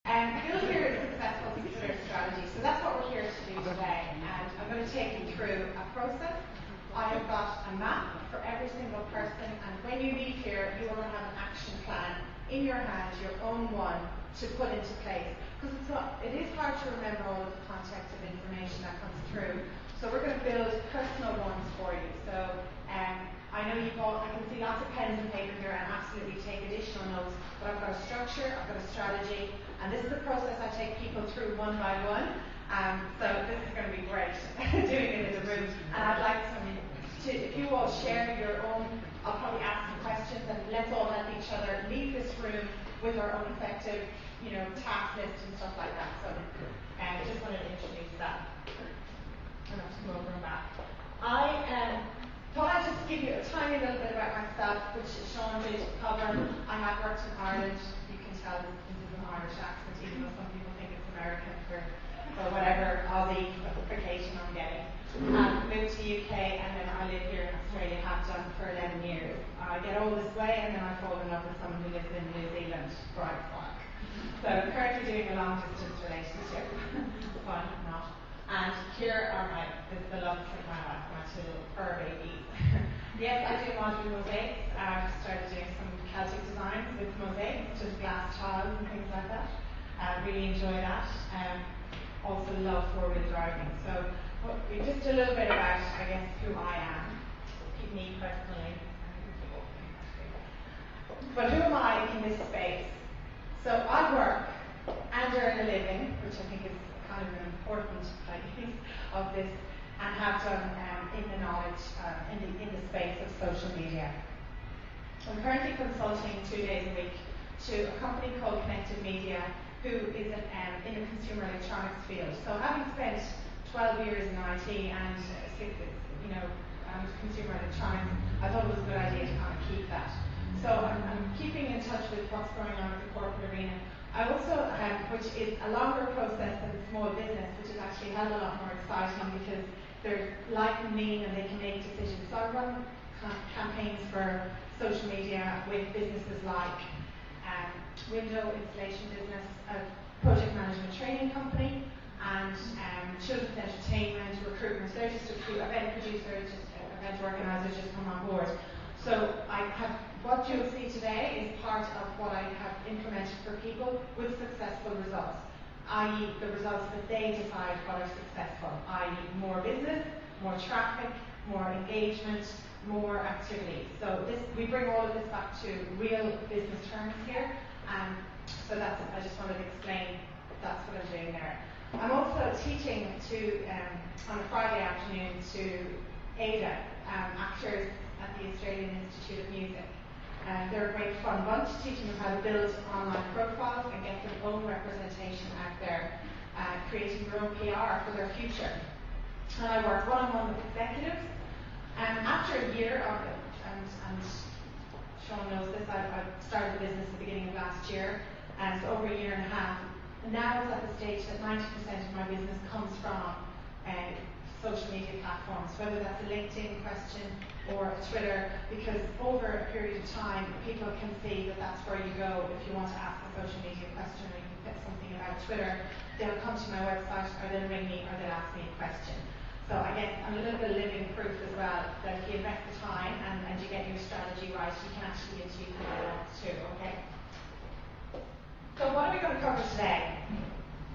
Build your successful Twitter strategy. So that's what we're here to do today. And I'm going to take you through a process. I have got a map for every single person, and when you leave here, you will have an action plan in your hand, your own one, to put into place. Because it is hard to remember all of the context of information that comes through. So we're going to build personal ones for you. So I know you've all, I can see lots of pens and paper here, and absolutely take additional notes. But I've got a structure, I've got a strategy, and this is the process I take people through one by one. So this is going to be great, doing it in the room. And I'd like if you all share your own, I'll probably ask some questions, and let's all help each other leave this room with our own effective, task list and stuff like that. So I just wanted to introduce that. I'm going to go over and back. I thought I'd just give you a tiny little bit about myself, which Sean did cover. I have worked in Ireland. You can tell this is an Irish accent, even though some people think it's American for whatever Aussie-ification I'm getting. Moved to UK, and then I live here in Australia, have done for 11 years. I get all this way, and then I fall in love with someone who lives in New Zealand, right back. So I'm currently doing a long-distance relationship. Fun, not. And here are the loves of my life, my two little fur babies. Yes, I do modular mosaics. I've started doing some Celtic designs with mosaics, just glass tiles and things like that. I really enjoy that. Also love four-wheel driving. So just a little bit about, I guess, who I am, me personally. But who am I in this space? So I work and earn a living, which I think is kind of an important piece of this, and have done in the knowledge, in the space of social media. I'm currently consulting 2 days a week to a company called Connected Media, who is in the consumer electronics field. So having spent 12 years in IT and consumer electronics, I thought it was a good idea to kind of keep that. So I'm keeping in touch with what's going on in the corporate arena. I also have, which is a longer process than small business, which is actually hell of a lot more exciting because they're like me and they can make decisions. So I run campaigns for social media with businesses like window installation business, a project management training company, and children's entertainment, recruitment. They're just a few event producers, just event organisers just come on board. So what you'll see today is part of what I have implemented for people with successful results, i.e. the results that they decide what are successful, i.e. more business, more traffic, more engagement, more activity. So we bring all of this back to real business terms here. So I just wanted to explain that's what I'm doing there. I'm also teaching on a Friday afternoon to ADA, actors at the Australian Institute of Music. They're a great fun bunch, teaching them how to build online profiles and get their own representation out there, creating their own PR for their future. And I work one-on-one with executives. After a year of it, and Sean knows this, I started the business at the beginning of last year, and so over a year and a half. Now it's at the stage that 90% of my business comes from social media platforms, whether that's a LinkedIn question or a Twitter, because over a period of time, people can see that that's where you go if you want to ask a social media question or you can get something about Twitter. They'll come to my website, or they'll ring me, or they'll ask me a question. So I guess I'm a little bit of living proof as well that if you invest the time and you get your strategy right, you can actually achieve the results too, okay? So what are we going to cover today?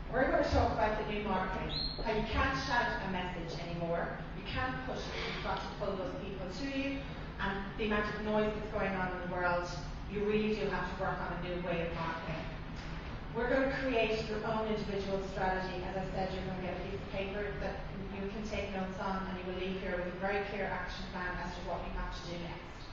We're going to talk about the new marketing, how you can't shout a message anymore, you can't push it, you've got to pull those people to you, and the amount of noise that's going on in the world, you really do have to work on a new way of marketing. We're going to create your own individual strategy. As I said, you're going to get a piece of paper that you can take notes on, and you will leave here with a very clear action plan as to what you have to do next.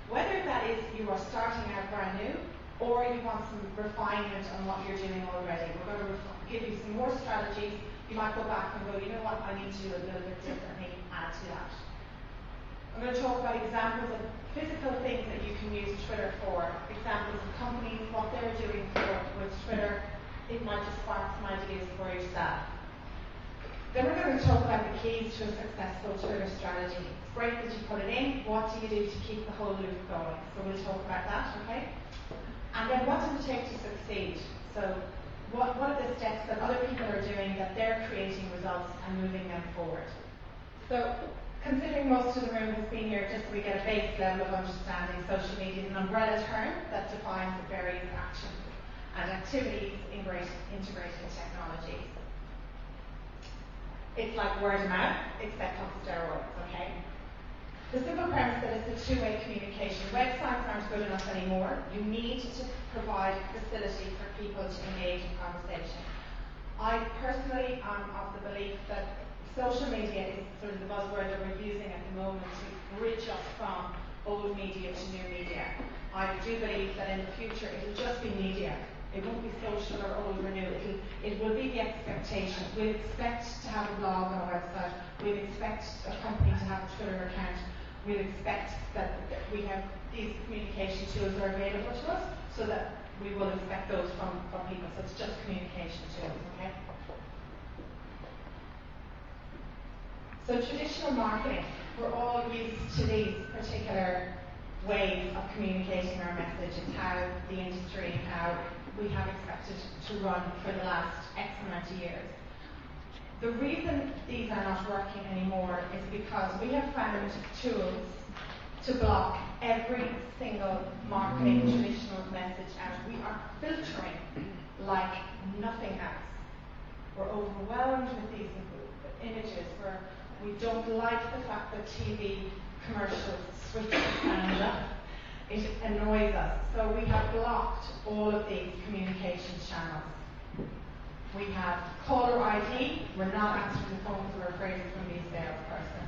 Whether that is you are starting out brand new, or you want some refinement on what you're doing already. We're going to give you some more strategies. You might go back and go, you know what, I need to do a little bit differently, add to that. I'm going to talk about examples of physical things that you can use Twitter for, examples of companies, what they're doing with Twitter. It might just spark some ideas for yourself. Then we're going to talk about the keys to a successful Twitter strategy. It's great that you put it in. What do you do to keep the whole loop going? So we'll talk about that, okay? And then what does it take to succeed? So what are the steps that other people are doing that they're creating results and moving them forward. So, considering most of the room has been here just so we get a base level of understanding, social media is an umbrella term that defines the various actions and activities integrating technologies. It's like word of mouth, except on steroids, okay? The simple premise that it's a two-way communication. Websites aren't good enough anymore. You need to provide facility for people to engage in conversation. I personally am of the belief that social media is sort of the buzzword that we're using at the moment to bridge us from old media to new media. I do believe that in the future it will just be media. It won't be social or old or new. It will be the expectation. We'll expect to have a blog on a website. We'll expect a company to have a Twitter account. We'll expect that we have these communication tools are available to us, so that we will expect those from people. So it's just communication tools, okay? So traditional marketing, we're all used to these particular ways of communicating our message. It's how the industry, how we have expected to run for the last X amount of years. The reason these are not working anymore is because we have found tools to block every single marketing traditional message out. We are filtering like nothing else. We're overwhelmed with these images where we don't like the fact that TV commercials switch the sound up. It annoys us. So we have blocked all of these communications channels. We have caller ID. We're not answering the phone because we're afraid it's going to be a salesperson.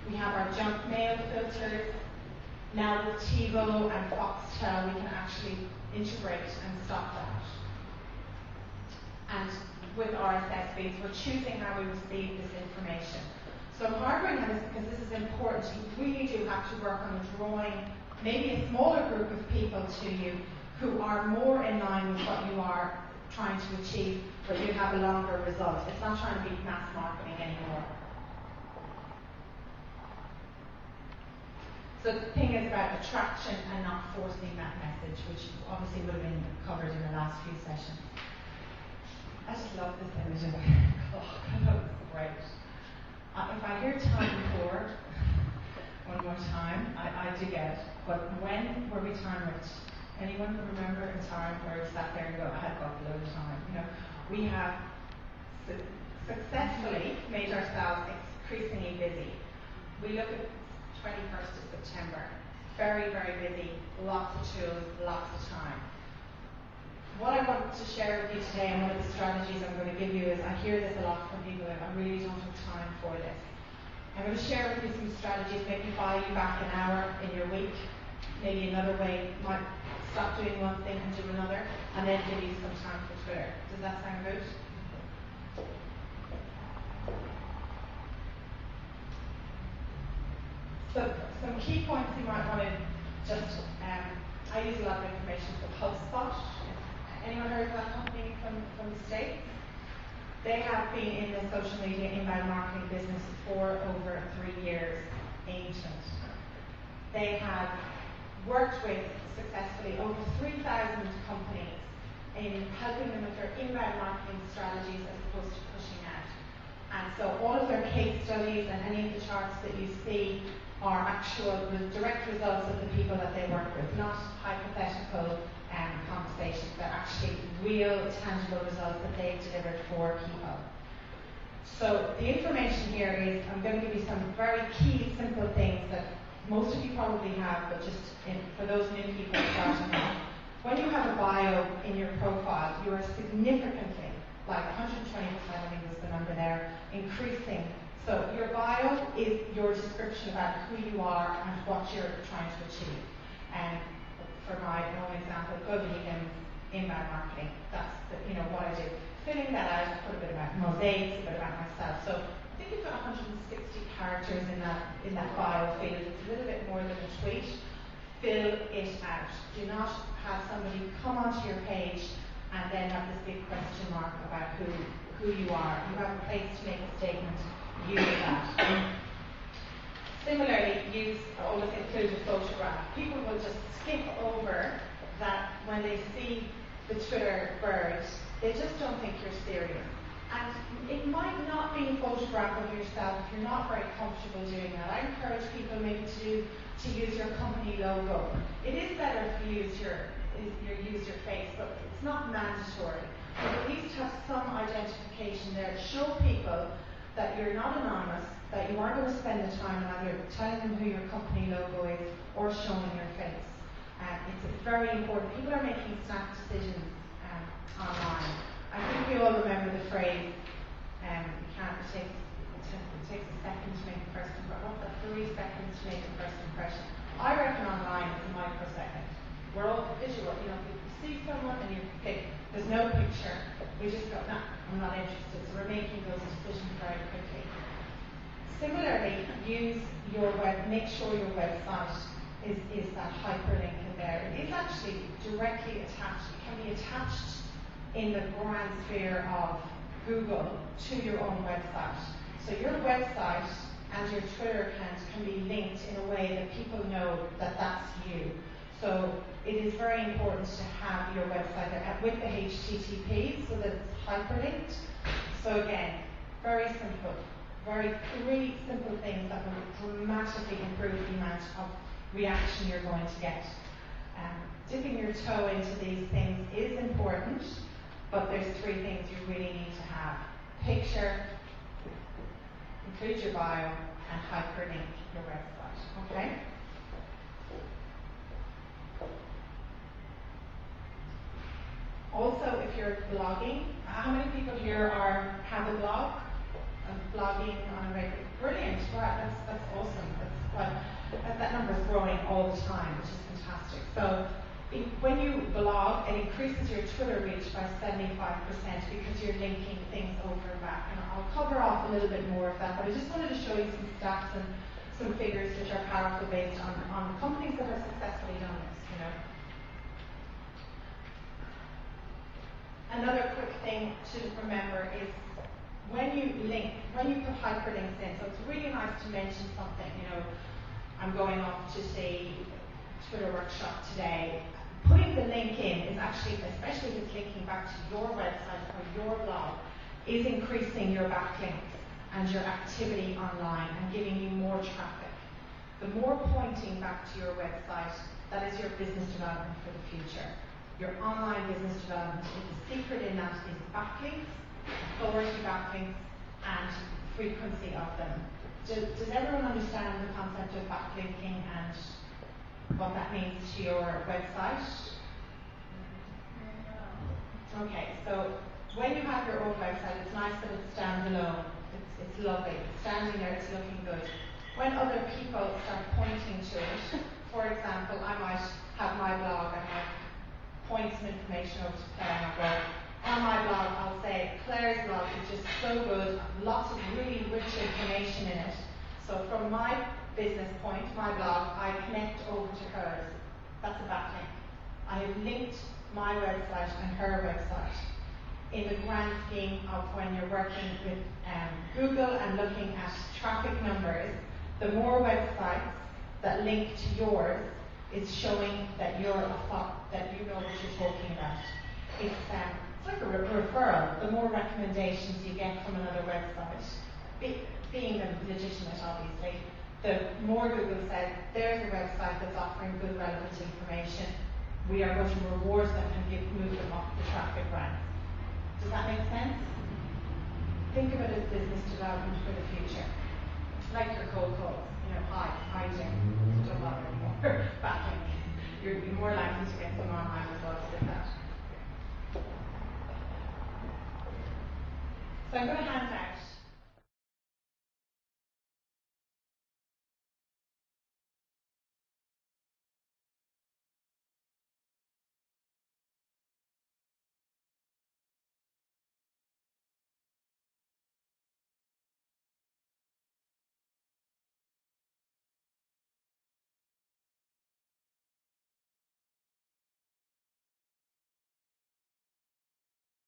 We have our junk mail filters. Now with TiVo and Foxtel, we can actually integrate and stop that. And with RSS feeds, we're choosing how we receive this information. So harboring this, because this is important, you really do have to work on drawing maybe a smaller group of people to you who are more in line with what you are trying to achieve, but you have a longer result. It's not trying to be mass marketing anymore. So the thing is about attraction and not forcing that message, which obviously would have been covered in the last few sessions. I just love this image of it. Oh, that looks great. If I hear time before, one more time, I do get it. But when were we time rich? Anyone remember a time where we sat there and go, I had got a load of time? You know, we have successfully made ourselves increasingly busy. We look at 21st of September, very, very busy, lots of tools, lots of time. What I want to share with you today, and one of the strategies I'm going to give you is, I hear this a lot from people, I really don't have time for this. I'm going to share with you some strategies, maybe buy you back an hour in your week, maybe another way, might stop doing one thing and do another, and then give you some time for Twitter. Does that sound good? So some key points you might want to just, I use a lot of information from HubSpot. Anyone heard of that company from the States? They have been in the social media inbound marketing business for over 3 years, ancient. They have worked with successfully over 3,000 companies in helping them with their inbound marketing strategies as opposed to pushing out. And so all of their case studies and any of the charts that you see are actual direct results of the people that they work with, not hypothetical conversations. They're actually real, tangible results that they've delivered for people. So the information here is, I'm going to give you some very key, simple things that most of you probably have, but just for those new people starting off. When you have a bio in your profile, you are significantly, like 120%, I think was the number there, increasing. So your bio is your description about who you are and what you're trying to achieve. And for my own example, Go Vegan, inbound marketing, that's what I do. Filling that out, I put a bit about mosaics, a bit about myself. So I think you've got 160 characters in that bio field. It's a little bit more than a tweet. Fill it out. Do not have somebody come onto your page and then have this big question mark about who you are. You have a place to make a statement. Use that. Similarly, always include a photograph. People will just skip over that when they see the Twitter bird They just don't think you're serious. And it might not be a photograph of yourself if you're not very comfortable doing that. I encourage people maybe to use your company logo. It is better if you use your face, but it's not mandatory. But at least have some identification there to show people that you're not anonymous, that you are going to spend the time either telling them who your company logo is or showing your face. It's very important. People are making snap decisions online. I think we all remember the phrase, it takes a second to make a first impression. What's that? 3 seconds to make a first impression. I reckon online it's a microsecond. We're all visual, you see someone and you pick. There's no picture. We just go, nah, I'm not interested. So we're making those decisions very quickly. Similarly, make sure your website is that hyperlink in there. It is actually directly attached. It can be attached in the grand sphere of Google to your own website. So your website and your Twitter account can be linked in a way that people know that that's you. So it is very important to have your website with the HTTP so that it's hyperlinked. So again, very simple. 3 simple things that will dramatically improve the amount of reaction you're going to get. Dipping your toe into these things is important, but there's 3 things you really need to have. Picture, include your bio, and hyperlink your website. Okay? Also, if you're blogging, how many people here have a blog? Blogging on a regular, brilliant, right, that's awesome. That number is growing all the time, which is fantastic. So when you blog, it increases your Twitter reach by 75% because you're linking things over and back. And I'll cover off a little bit more of that, but I just wanted to show you some stats and some figures which are powerful based on companies that have successfully done this, Another quick thing to remember is when you put hyperlinks in, so it's really nice to mention something, I'm going off to say Twitter workshop today. Putting the link in is actually, especially if it's linking back to your website or your blog, is increasing your backlinks and your activity online and giving you more traffic. The more pointing back to your website, that is your business development for the future. Your online business development, the secret in that is backlinks, authority backlinks, and frequency of them. Does everyone understand the concept of backlinking and what that means to your website? Okay, so when you have your own website, it's nice that it's standalone. It's lovely. It's standing there, it's looking good. When other people start pointing to it, for example, I might have my blog, I might point some information over to Claire and I'll go, on my blog, I'll say, Claire's blog is just so good, lots of really rich information in it. So from my business point, my blog, I connect over to hers. That's a backlink. I have linked my website and her website. In the grand scheme of when you're working with Google and looking at traffic numbers, the more websites that link to yours is showing that you're that you know what you're talking about. It's like a referral. The more recommendations you get from another website, being legitimate, obviously, the more Google says, there's a website that's offering good, relevant information. We are going to reward them and move them up the traffic ranks. Does that make sense? Think of it as business development for the future. Like your cold calls. Hi Jim. Don't bother anymore. Backlink. You're more likely to get some online results with that. So I'm going to hand